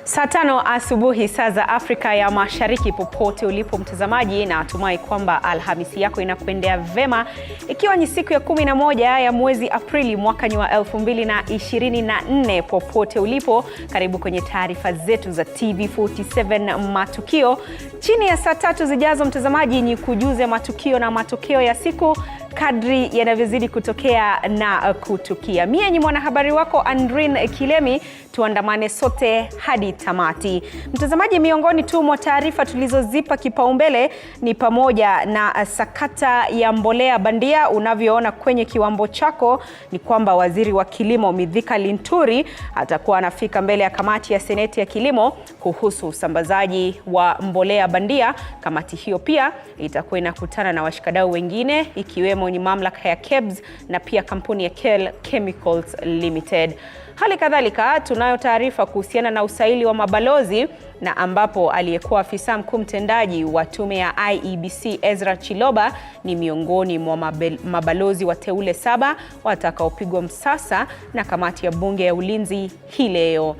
Saa 5 asubuhi saa za Afrika ya Mashariki, popote ulipo mtazamaji, na natumai kwamba Alhamisi yako inakuendea vema, ikiwa ni siku ya 11 ya mwezi Aprili mwaka wa 2024. Popote ulipo, karibu kwenye taarifa zetu za TV47 Matukio. Chini ya saa 3 zijazo mtazamaji, ni kujuze matukio na matokeo ya siku kadri yanavyozidi kutokea na kutukia. Mimi ni mwanahabari wako Andrin Kilemi, tuandamane sote hadi tamati. Mtazamaji, miongoni tu mwa taarifa tulizozipa kipaumbele ni pamoja na sakata ya mbolea bandia. Unavyoona kwenye kiwambo chako ni kwamba waziri wa kilimo Mithika Linturi atakuwa anafika mbele ya kamati ya seneti ya kilimo kuhusu usambazaji wa mbolea bandia. Kamati hiyo pia itakuwa inakutana na washikadau wengine, ikiwemo ni mamlaka ya KEBS na pia kampuni ya Kel Chemicals Limited. Hali kadhalika tunayo taarifa kuhusiana na usaili wa mabalozi, na ambapo aliyekuwa afisa mkuu mtendaji wa tume ya IEBC Ezra Chiloba ni miongoni mwa mabalozi wateule 7 watakaopigwa msasa na kamati ya bunge ya ulinzi hii leo.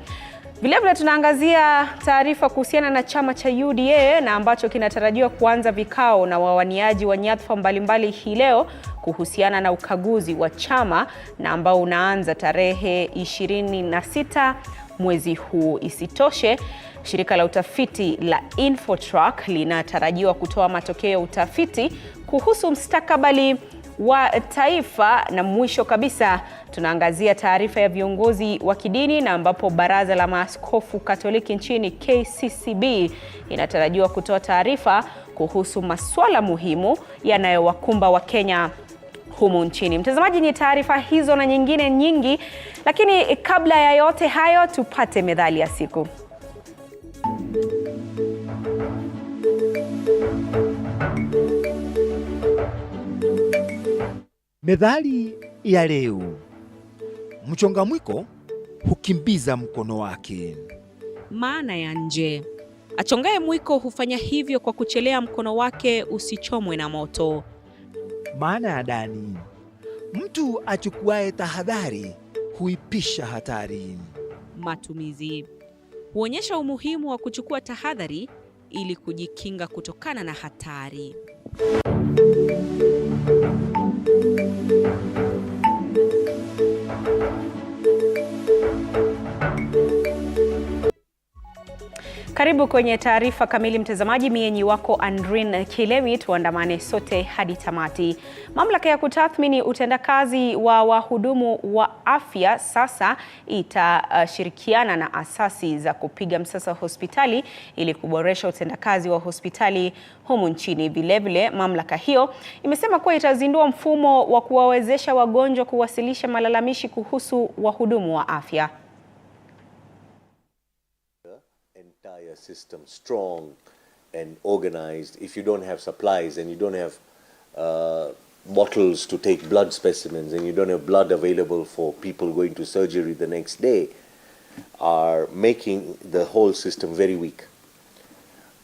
Vilevile tunaangazia taarifa kuhusiana na chama cha UDA na ambacho kinatarajiwa kuanza vikao na wawaniaji wa nyadhifa mbalimbali hii leo kuhusiana na ukaguzi wa chama, na ambao unaanza tarehe 26 mwezi huu. Isitoshe, shirika la utafiti la Infotrack linatarajiwa kutoa matokeo ya utafiti kuhusu mustakabali wa taifa. Na mwisho kabisa tunaangazia taarifa ya viongozi wa kidini, na ambapo baraza la maaskofu Katoliki nchini KCCB inatarajiwa kutoa taarifa kuhusu masuala muhimu yanayowakumba Wakenya humu nchini. Mtazamaji, ni taarifa hizo na nyingine nyingi, lakini kabla ya yote hayo tupate methali ya siku. Methali ya leo: mchonga mwiko hukimbiza mkono wake. Maana ya nje: achongaye mwiko hufanya hivyo kwa kuchelea mkono wake usichomwe na moto. Maana ya ndani: mtu achukuaye tahadhari huipisha hatari. Matumizi: huonyesha umuhimu wa kuchukua tahadhari ili kujikinga kutokana na hatari. Karibu kwenye taarifa kamili mtazamaji, mimi wako Andrin Kilemi, tuandamane sote hadi tamati. Mamlaka ya kutathmini utendakazi wa wahudumu wa afya sasa itashirikiana na asasi za kupiga msasa hospitali ili kuboresha utendakazi wa hospitali humu nchini. Vilevile mamlaka hiyo imesema kuwa itazindua mfumo wa kuwawezesha wagonjwa kuwasilisha malalamishi kuhusu wahudumu wa afya. Entire system strong and organized. If you don't have supplies and you don't have bottles to take blood specimens and you don't have blood available for people going to surgery the next day, are making the whole system very weak.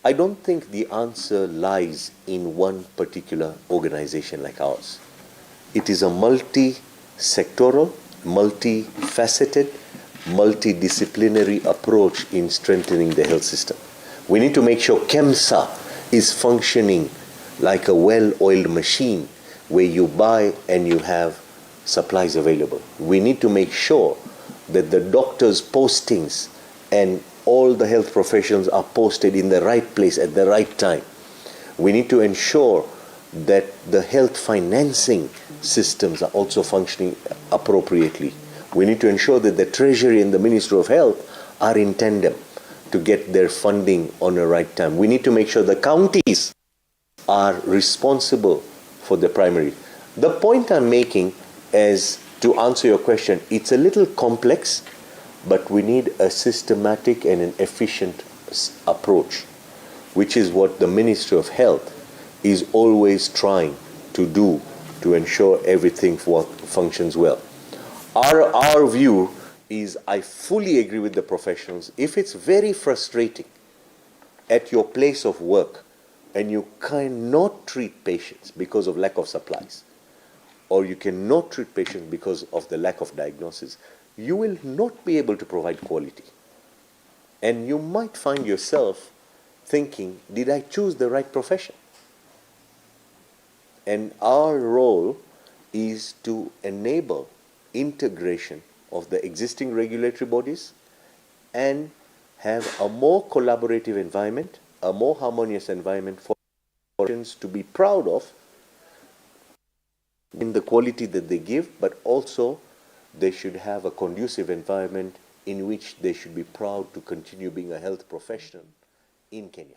I don't think the answer lies in one particular organization like ours. It is a multi-sectoral, multi-faceted, multidisciplinary approach in strengthening the health system. We need to make sure KEMSA is functioning like a well-oiled machine where you buy and you have supplies available. We need to make sure that the doctors' postings and all the health professionals are posted in the right place at the right time. We need to ensure that the health financing systems are also functioning appropriately. We need to ensure that the Treasury and the Ministry of Health are in tandem to get their funding on the right time. We need to make sure the counties are responsible for the primary. The point I'm making is, to answer your question, it's a little complex, but we need a systematic and an efficient approach, which is what the Ministry of Health is always trying to do to ensure everything functions well. Our view is, I fully agree with the professionals. If it's very frustrating at your place of work and you cannot treat patients because of lack of supplies, or you cannot treat patients because of the lack of diagnosis, you will not be able to provide quality. And you might find yourself thinking, did I choose the right profession? And our role is to enable integration of the existing regulatory bodies and have a more collaborative environment, a more harmonious environment for patients to be proud of in the quality that they give, but also they should have a conducive environment in which they should be proud to continue being a health professional in Kenya.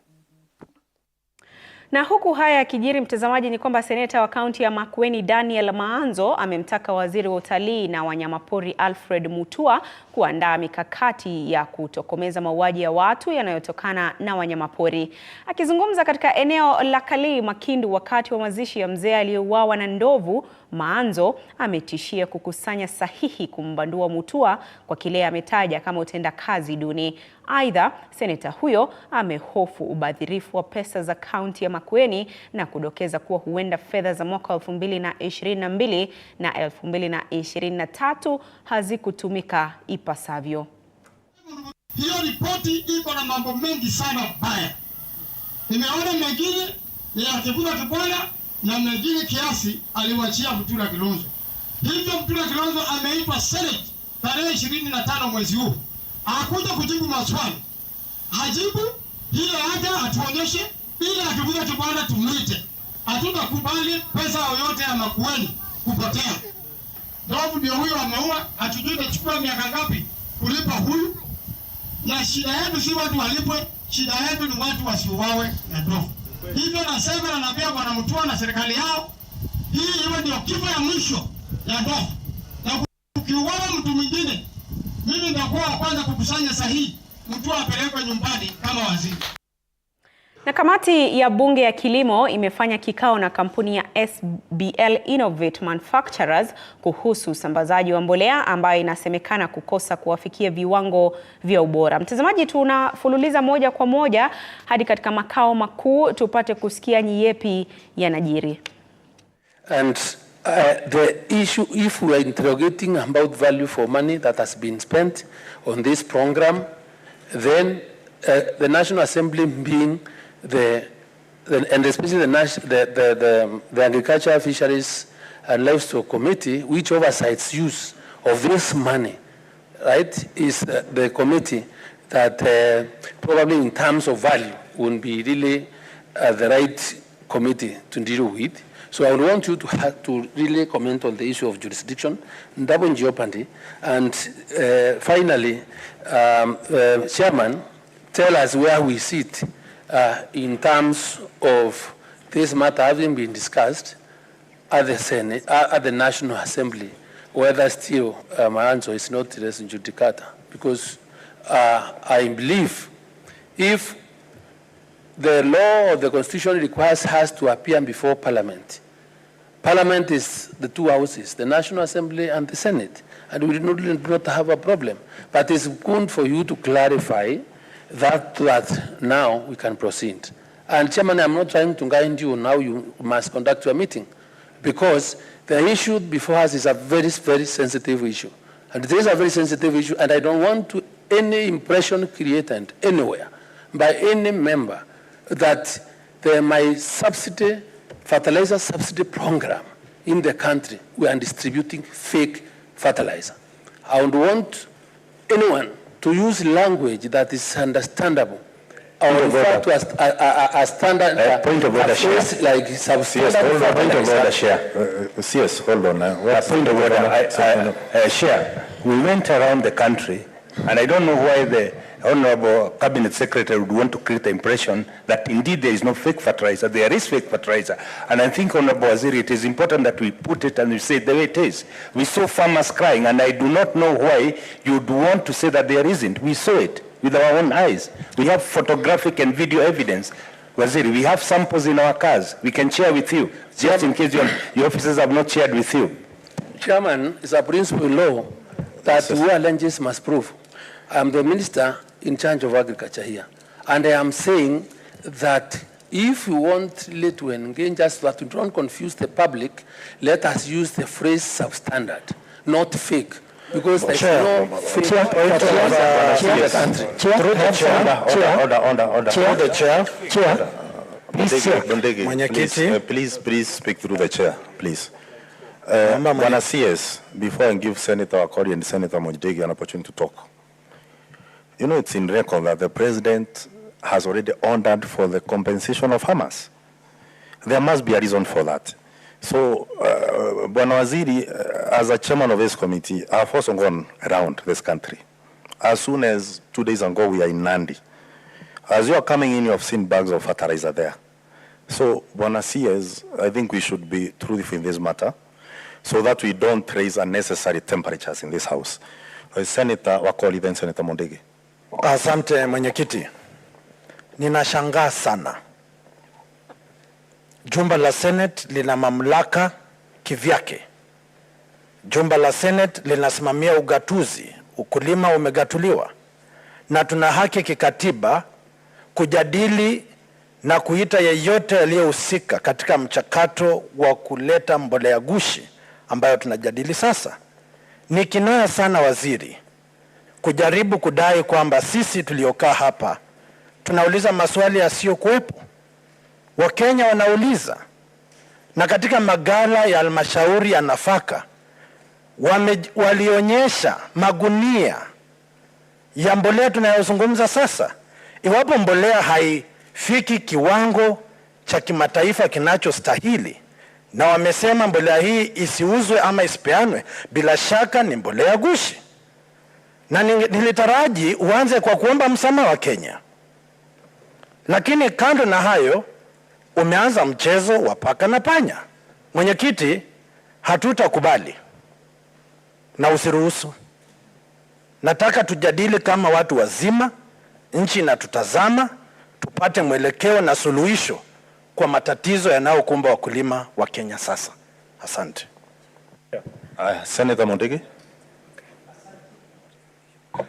Na huku haya yakijiri, mtazamaji, ni kwamba seneta wa kaunti ya Makueni Daniel Maanzo amemtaka waziri wa utalii na wanyamapori Alfred Mutua kuandaa mikakati ya kutokomeza mauaji ya watu yanayotokana na wanyamapori. Akizungumza katika eneo la Kalii Makindu wakati wa mazishi ya mzee aliyeuawa na ndovu, Maanzo ametishia kukusanya sahihi kumbandua Mutua kwa kile ametaja kama utendakazi duni. Aidha, seneta huyo amehofu ubadhirifu wa pesa za kaunti ya Makueni na kudokeza kuwa huenda fedha za mwaka 2022 na 2023 hazikutumika ipasavyo. Hiyo ripoti iko na mambo mengi sana baya. Nimeona mengine ni akivuna kibwana na mengine kiasi aliwachia Mutula Kilonzo. Hivyo Mutula Kilonzo ameitwa Senate tarehe 25 mwezi huu. Hakuja kujibu maswali. Hajibu, hiyo haja atuonyeshe, ili akivuna kibwana tumwite. Hatutakubali pesa yoyote ya Makueni kupotea. Ndovu ndio huyo ameua, hatujui itachukua miaka ngapi kulipa huyu. Na shida yetu si watu walipwe, shida yetu ni watu wasiuawe na ndovu. Hivyo nasema na naambia Bwana Mutua na serikali yao, hii iwe ndio kifo ya mwisho ya ndovu. Na ukiuawa mtu mwingine, mimi nitakuwa wa kwanza kukusanya sahihi, Mutua apelekwe nyumbani kama waziri. Na kamati ya bunge ya kilimo imefanya kikao na kampuni ya SBL Innovate Manufacturers kuhusu usambazaji wa mbolea ambayo inasemekana kukosa kuwafikia viwango vya ubora. Mtazamaji, tunafululiza moja kwa moja hadi katika makao makuu tupate kusikia ni yepi yanajiri. And the issue, if we are interrogating about value for money that has been spent on this program, then the National Assembly being and especially the Agriculture, Fisheries and Livestock Committee, which oversights use of this money, right, is the committee that probably in terms of value would be really the right committee to deal with. So I would want you to really comment on the issue of jurisdiction, double jeopardy, and finally, Chairman, tell us where we sit in terms of this matter having been discussed at the Senate, at the National Assembly, whether still Maanzo is not res judicata. Because I believe if the law or the Constitution requires us to appear before Parliament, Parliament is the two houses, the National Assembly and the Senate, and we do not have a problem. But it's good for you to clarify that now we can proceed. And Chairman, I'm not trying to guide you now, you must conduct your meeting, because the issue before us is a very, very sensitive issue. And it is a very sensitive issue, and I don't want to any impression created anywhere by any member that my subsidy, fertilizer subsidy program in the country, we are distributing fake fertilizer. I would want anyone to use language that is understandable. Or refer to as standard point of order, like yes, hold on, point of order, Chair. Yes, hold on. Point of order, Chair. We went around the country, and I don't know why the Honorable Cabinet Secretary would want to create the impression that indeed there is no fake fertilizer. There is fake fertilizer. And I think, Honorable Waziri, it is important that we put it and we say the way it is. We saw farmers crying, and I do not know why you'd want to say that there isn't. We saw it with our own eyes. We have photographic and video evidence. Waziri, we have samples in our cars. We can share with you, just in case your officers have not shared with you. Chairman, it's a principle law that who alleges must prove. I'm the minister in charge of agriculture here, and I am saying that If you want really to engage us so that we don't confuse the public, let us use the phrase substandard, not fake. Because there's no fake in the country. Please speak through the chair, please. Bwana CS, before I give Senator Wakori and Senator Mojidegi an opportunity to talk, you know it's in record that the president has already ordered for the compensation of farmers. There must be a reason for that. So, Bwana Waziri, as a chairman of this committee, I have also gone around this country. As soon as 2 days ago, we are in Nandi. As you are coming in, you have seen bags of fertilizer there. So, Bwana CS, I think we should be truthful in this matter, so that we don't raise unnecessary temperatures in this house. Senator Wakoli, then Senator Mondege. Asante mwenyekiti. Ninashangaa sana. Jumba la Senate lina mamlaka kivyake. Jumba la Senate linasimamia ugatuzi, ukulima umegatuliwa. Na tuna haki kikatiba kujadili na kuita yeyote aliyehusika katika mchakato wa kuleta mbolea gushi ambayo tunajadili sasa. Ni kinaya sana waziri kujaribu kudai kwamba sisi tuliokaa hapa tunauliza maswali yasiyokuwepo. Wakenya wanauliza, na katika magala ya halmashauri ya nafaka walionyesha magunia ya mbolea tunayozungumza sasa. Iwapo mbolea haifiki kiwango cha kimataifa kinachostahili, na wamesema mbolea hii isiuzwe ama isipeanwe, bila shaka ni mbolea gushi. Na nilitaraji uanze kwa kuomba msamaha wa Kenya. Lakini kando na hayo, umeanza mchezo wa paka na panya. Mwenyekiti, hatutakubali na usiruhusu. Nataka tujadili kama watu wazima, nchi na tutazama, tupate mwelekeo na suluhisho kwa matatizo yanayokumba wakulima wa Kenya sasa. Asante. Senator Mondege.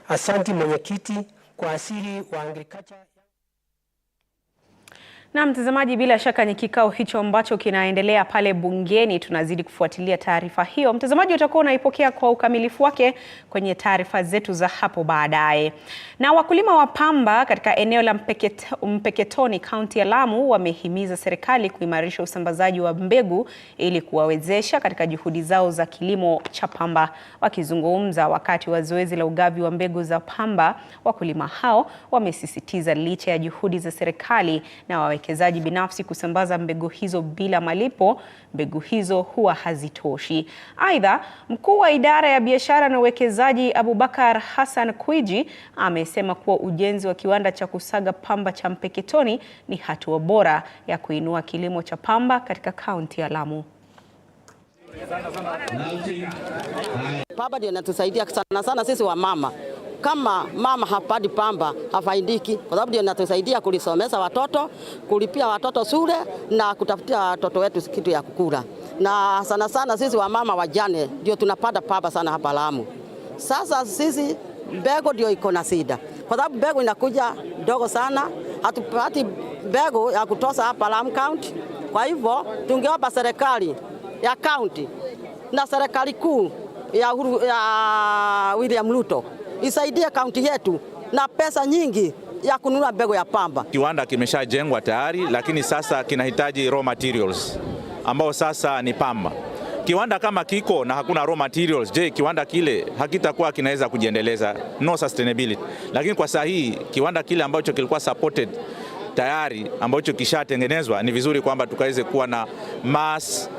Asante mwenyekiti, kwa asili wa agriculture. Na mtazamaji, bila shaka ni kikao hicho ambacho kinaendelea pale bungeni. Tunazidi kufuatilia taarifa hiyo. Mtazamaji, utakuwa unaipokea kwa ukamilifu wake kwenye taarifa zetu za hapo baadaye. Na wakulima wa pamba katika eneo la Mpeketoni, kaunti ya Lamu, wamehimiza serikali kuimarisha usambazaji wa mbegu ili kuwawezesha katika juhudi zao za kilimo cha pamba. Wakizungumza wakati wa zoezi la ugavi wa mbegu za pamba, wakulima hao wamesisitiza licha ya juhudi za serikali na wawekezaji binafsi kusambaza mbegu hizo bila malipo, mbegu hizo huwa hazitoshi. Aidha, mkuu wa idara ya biashara na uwekezaji Abubakar Hassan Kuiji amesema kuwa ujenzi wa kiwanda cha kusaga pamba cha Mpeketoni ni hatua bora ya kuinua kilimo cha pamba katika kaunti ya Lamu. Pamba ndio inatusaidia sana sisi wa mama. Kama mama hapadi pamba hafaidiki, kwa sababu ndio inatusaidia kulisomesha watoto, kulipia watoto shule na kutafutia watoto wetu kitu ya kukula. Na sana sisi wa mama wajane ndio tunapata pamba sana hapa Lamu. Sasa sisi mbegu ndio iko na shida, kwa sababu mbegu inakuja dogo sana, hatupati mbegu ya kutosha hapa Lamu County. Kwa hivyo tungeomba serikali ya county na serikali kuu ya William Ruto isaidie kaunti yetu na pesa nyingi ya kununua mbegu ya pamba. Kiwanda kimeshajengwa tayari, lakini sasa kinahitaji raw materials ambao sasa ni pamba. Kiwanda kama kiko na hakuna raw materials, je, kiwanda kile hakitakuwa kinaweza kujiendeleza? No sustainability. Lakini kwa sasa hii kiwanda kile ambacho kilikuwa supported tayari, ambacho kishatengenezwa, ni vizuri kwamba tukaweze kuwa na mass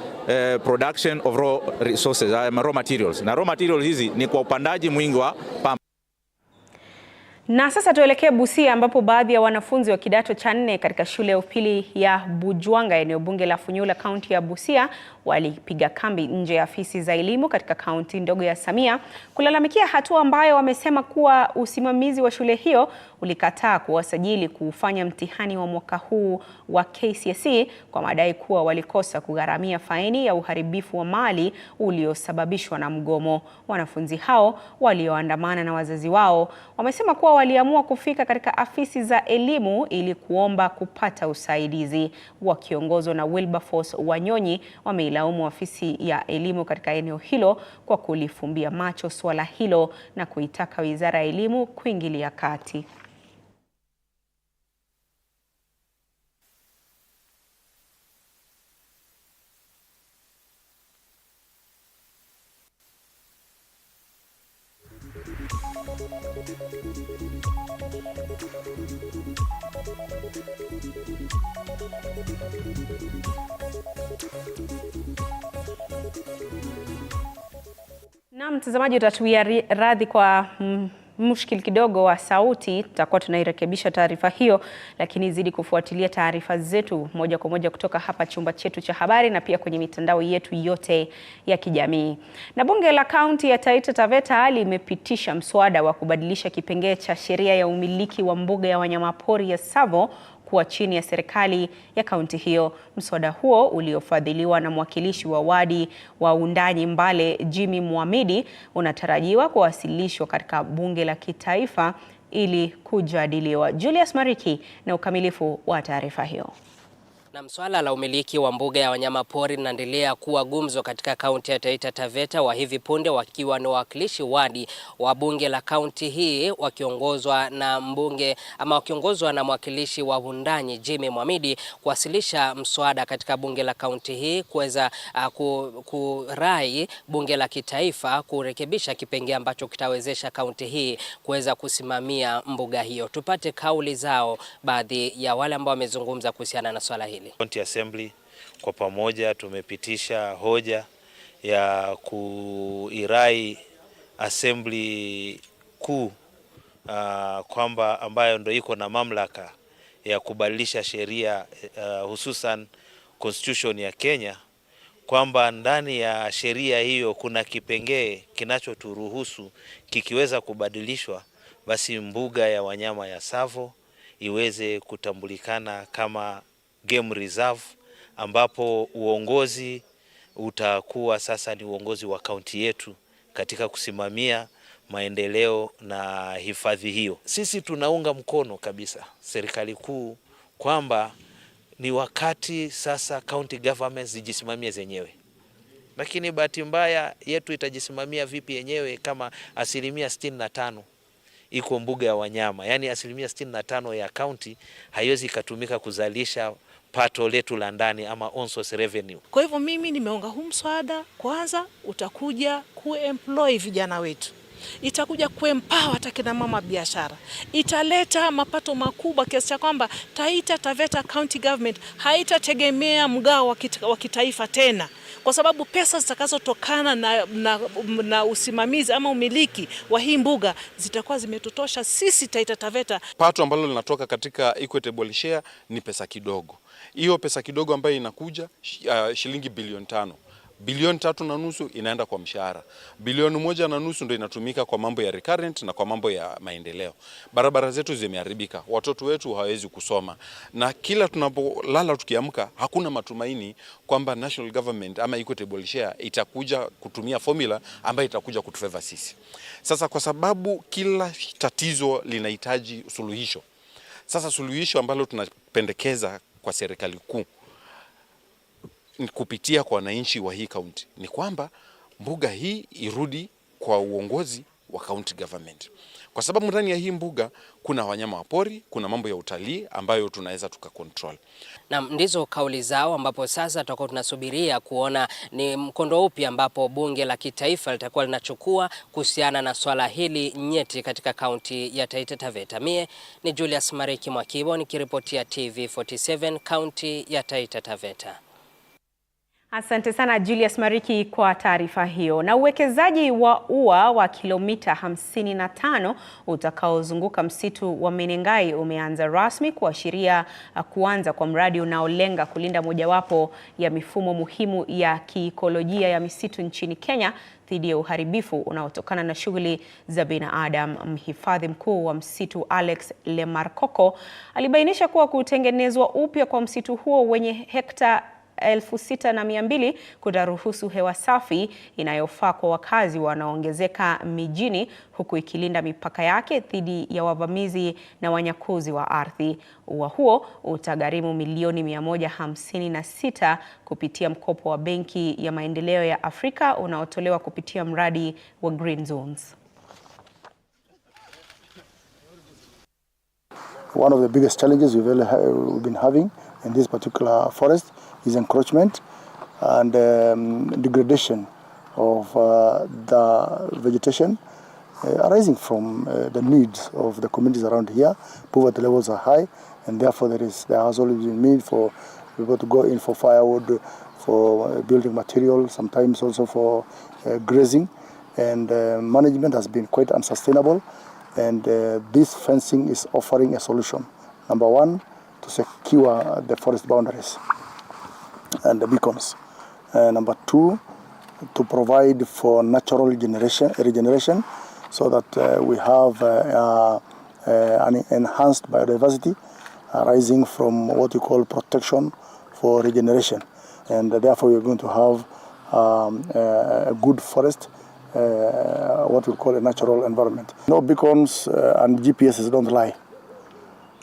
production of raw resources, raw materials. Na raw materials hizi ni kwa upandaji mwingi wa pamba. Na sasa tuelekee Busia, ambapo baadhi ya wanafunzi wa kidato cha 4 katika shule ya upili ya Bujwanga, eneo bunge la Funyula, kaunti ya Busia, walipiga kambi nje ya afisi za elimu katika kaunti ndogo ya Samia kulalamikia hatua ambayo wamesema kuwa usimamizi wa shule hiyo ulikataa kuwasajili kufanya mtihani wa mwaka huu wa KCSE kwa madai kuwa walikosa kugharamia faini ya uharibifu wa mali uliosababishwa na mgomo. Wanafunzi hao walioandamana na wazazi wao wamesema kuwa waliamua kufika katika afisi za elimu ili kuomba kupata usaidizi. Wakiongozwa na Wilberforce Wanyonyi wameilaumu afisi ya elimu katika eneo hilo kwa kulifumbia macho suala hilo na kuitaka Wizara ya Elimu kuingilia kati. Na mtazamaji, utatuia radhi kwa mushkil kidogo wa sauti, tutakuwa tunairekebisha taarifa hiyo, lakini zidi kufuatilia taarifa zetu moja kwa moja kutoka hapa chumba chetu cha habari na pia kwenye mitandao yetu yote ya kijamii. Na bunge la kaunti ya Taita Taveta limepitisha mswada wa kubadilisha kipengee cha sheria ya umiliki wa mbuga ya wanyamapori ya Tsavo kuwa chini ya serikali ya kaunti hiyo. Mswada huo uliofadhiliwa na mwakilishi wa wadi wa Undanyi Mbale Jimmy Muhamidi unatarajiwa kuwasilishwa katika bunge la kitaifa ili kujadiliwa. Julius Mariki na ukamilifu wa taarifa hiyo. Na swala la umiliki wa mbuga ya wanyamapori linaendelea kuwa gumzo katika kaunti ya Taita Taveta, wa hivi punde wakiwa ni wawakilishi wadi wa bunge la kaunti hii wakiongozwa na mwakilishi wa Undanyi Jimmy Muhamidi kuwasilisha mswada katika bunge la kaunti hii kuweza kurai bunge la kitaifa kurekebisha kipengee ambacho kitawezesha kaunti hii kuweza kusimamia mbuga hiyo. Tupate kauli zao baadhi ya wale ambao wamezungumza kuhusiana na swala hili. County Assembly kwa pamoja tumepitisha hoja ya kuirai Assembly kuu kwamba ambayo ndio iko na mamlaka ya kubadilisha sheria hususan Constitution ya Kenya, kwamba ndani ya sheria hiyo kuna kipengee kinachoturuhusu kikiweza kubadilishwa, basi mbuga ya wanyama ya Tsavo iweze kutambulikana kama game reserve, ambapo uongozi utakuwa sasa ni uongozi wa kaunti yetu katika kusimamia maendeleo na hifadhi hiyo. Sisi tunaunga mkono kabisa serikali kuu kwamba ni wakati sasa county governments zijisimamie zenyewe. Lakini bahati mbaya yetu itajisimamia vipi yenyewe kama 65% iko mbuga ya wanyama? Yani 65% ya county haiwezi kutumika kuzalisha pato letu la ndani ama on source revenue. Kwa hivyo mimi nimeunga huu mswada. Kwanza utakuja kuemploy vijana wetu, itakuja kuempower hata kina mama biashara, italeta mapato makubwa kiasi cha kwamba Taita Taveta County Government haitategemea mgao wa kitaifa tena, kwa sababu pesa zitakazotokana na usimamizi ama umiliki wa hii mbuga zitakuwa zimetotosha sisi Taita Taveta. Pato ambalo linatoka katika equitable share ni pesa kidogo. Hiyo pesa kidogo ambayo inakuja shilingi bilioni 5. Bilioni 3.5 inaenda kwa mshahara. Bilioni 1.5 ndio inatumika kwa mambo ya recurrent na kwa mambo ya maendeleo. Barabara zetu zimeharibika, watoto wetu hawawezi kusoma, na kila tunapolala tukiamka hakuna matumaini kwamba national government ama equitable share itakuja kutumia formula ambayo itakuja kutufavor sisi. Sasa kwa sababu kila tatizo linahitaji suluhisho. Sasa suluhisho ambalo tunapendekeza kwa serikali kuu kupitia kwa wananchi wa hii kaunti ni kwamba mbuga hii irudi kwa uongozi wa county government, kwa sababu ndani ya hii mbuga kuna wanyama wa pori, kuna mambo ya utalii ambayo tunaweza tukakontrol. Na ndizo kauli zao, ambapo sasa tutakuwa tunasubiria kuona ni mkondo upi ambapo bunge la kitaifa litakuwa linachukua kuhusiana na swala hili nyeti katika kaunti ya Taita Taveta. Mie ni Julius Mariki Mwakibo nikiripotia TV47 kaunti ya Taita Taveta. Asante sana Julius Mariki kwa taarifa hiyo. Na uwekezaji wa ua wa kilomita 55 utakaozunguka msitu wa Menengai umeanza rasmi kuashiria kuanza kwa mradi unaolenga kulinda mojawapo ya mifumo muhimu ya kiikolojia ya misitu nchini Kenya dhidi ya uharibifu unaotokana na shughuli za binadamu. Mhifadhi mkuu wa msitu Alex Lemarkoko alibainisha kuwa kutengenezwa upya kwa msitu huo wenye hekta 6,200 kutaruhusu hewa safi inayofaa kwa wakazi wanaoongezeka mijini, huku ikilinda mipaka yake dhidi ya wavamizi na wanyakuzi wa ardhi. Ua huo utagharimu milioni 156 kupitia mkopo wa Benki ya Maendeleo ya Afrika unaotolewa kupitia mradi wa Green Zones. One of the biggest challenges we've been having in this particular forest is encroachment and degradation of the vegetation arising from the needs of the communities around here. Poverty levels are high, and therefore there has always been need for people to go in for firewood, for building material, sometimes also for grazing, and management has been quite unsustainable, and this fencing is offering a solution. Number one, to secure the forest boundaries and the beacons. Number two, to provide for natural regeneration so that we have an enhanced biodiversity arising from what we call protection for regeneration. And therefore we are going to have a good forest, what we call a natural environment. No beacons and GPSs don't lie.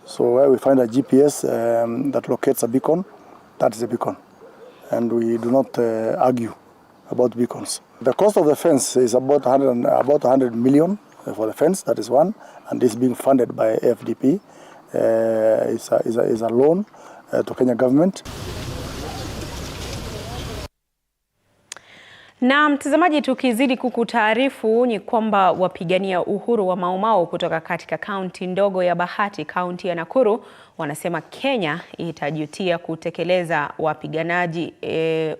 So where we find a GPS that locates a beacon, that's a beacon. And we do not argue about beacons. The cost of the fence is about 100 million for the fence, that is one, and this being funded by AFDP is a loan to Kenya government. Na mtazamaji, tukizidi kukutaarifu ni kwamba wapigania uhuru wa Mau Mau kutoka katika kaunti ndogo ya Bahati, kaunti ya Nakuru, wanasema Kenya itajutia kutekeleza wapiganaji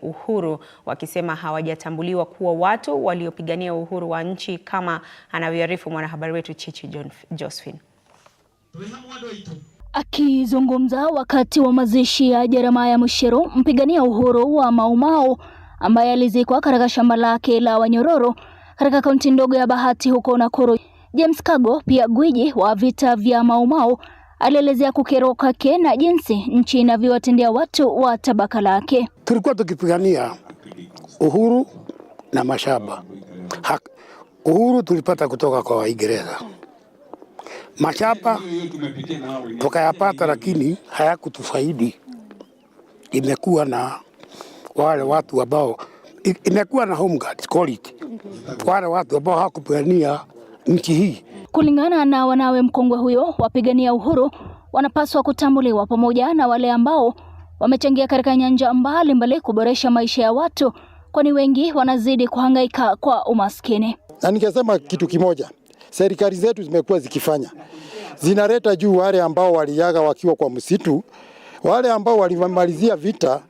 uhuru, wakisema hawajatambuliwa kuwa watu waliopigania uhuru wa nchi, kama anavyoarifu mwanahabari wetu Chichi Josephine. Akizungumza wakati wa mazishi ya Jeremiah Mucheru, mpigania uhuru wa Mau Mau ambaye alizikwa katika shamba lake la Wanyororo katika kaunti ndogo ya Bahati huko Nakuru, James Kago, pia gwiji wa vita vya Mau Mau, alielezea kukerwa kwake na jinsi nchi inavyowatendea watu wa tabaka lake. Tulikuwa tukipigania uhuru na mashamba. Uhuru tulipata kutoka kwa Waingereza. Mashamba tukayapata, lakini hayakutufaidi. Imekuwa na wale watu ambao imekuwa na home guards, call it, wale watu ambao hawakupigania nchi hii. Kulingana na wanawe mkongwe huyo, wapigania uhuru wanapaswa kutambuliwa pamoja na wale ambao wamechangia katika nyanja mbalimbali kuboresha maisha ya watu, kwani wengi wanazidi kuhangaika kwa umaskini. Na ningesema kitu kimoja, serikali zetu zimekuwa zikifanya, zinaleta juu wale ambao waliaga wakiwa kwa msitu, wale ambao walimalizia vita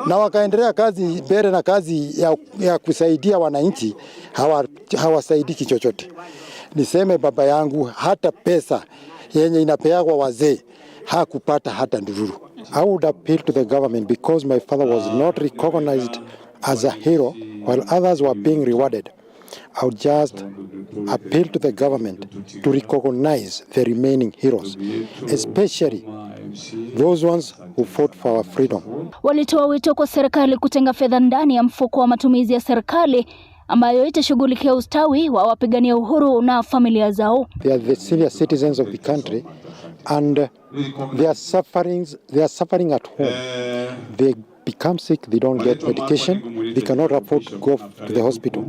na wakaendelea kazi mbele na kazi ya kusaidia wananchi, hawasaidiki chochote. Niseme baba yangu, hata pesa yenye inapeagwa wazee hakupata hata ndururu. I would appeal to the government because my father was not recognized as a hero while others were being rewarded. I would just appeal to the government to recognize the remaining heroes, especially those ones who fought for our freedom. Walitoa wito kwa serikali kutenga fedha ndani ya mfuko wa matumizi ya serikali ambayo itashughulikia ustawi wa wapigania uhuru na familia zao. They are the senior citizens of the country and they are suffering at home. They become sick, they don't get medication, they cannot afford to go to the hospital.